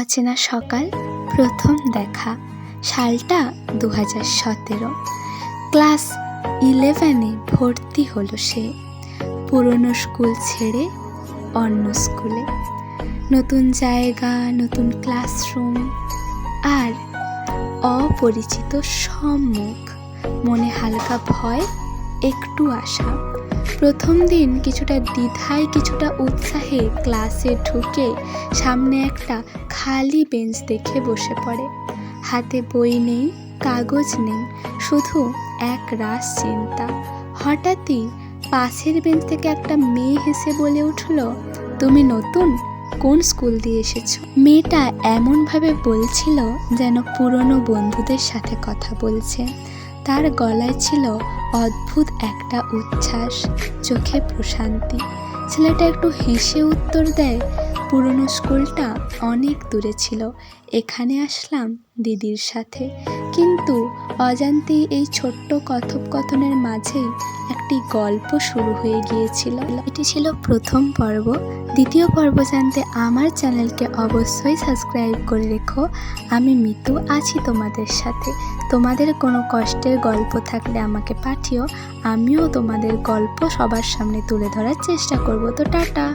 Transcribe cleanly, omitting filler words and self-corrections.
অচেনা সকাল, প্রথম দেখা। সালটা 2017। ক্লাস 11-এ ভর্তি হলো সে। পুরনো স্কুল ছেড়ে অন্য স্কুলে। নতুন জায়গা, নতুন ক্লাসরুম আর অপরিচিত সব মুখ। মনে হালকা ভয়, একটু আশা। প্রথম দিন কিছুটা দ্বিধায়, কিছুটা উৎসাহে ক্লাসে ঢুকে সামনে একটা খালি বেঞ্চ দেখে বসে পড়ে। হাতে বই নেই, কাগজ নেই, শুধু এক রাশ চিন্তা। হঠাৎই পাশের বেঞ্চ থেকে একটা মেয়ে হেসে বলে উঠল, তুমি নতুন? কোন স্কুল দিয়ে এসেছো? মেয়েটা এমনভাবে বলছিল যেন পুরনো বন্ধুদের সাথে কথা বলছে। তার গলায় ছিল অদ্ভুত একটা উচ্ছ্বাস, চোখে প্রশান্তি। ছেলেটা একটু হেসে উত্তর দেয়, পুরনো স্কুলটা অনেক দূরে ছিল, এখানে আসলাম দিদির সাথে। কিন্তু অজান্তেই এই ছোট্ট কথোপকথনের মাঝেই একটি গল্প শুরু হয়ে গিয়েছিল। এটি ছিল প্রথম পর্ব। দ্বিতীয় পর্ব জানতে আমার চ্যানেলকে অবশ্যই সাবস্ক্রাইব করে রেখো। আমি মিতু আছি তোমাদের সাথে। তোমাদের কোনো কষ্টের গল্প থাকলে আমাকে পাঠিও, আমিও তোমাদের গল্প সবার সামনে তুলে ধরার চেষ্টা করব। তো টাটা।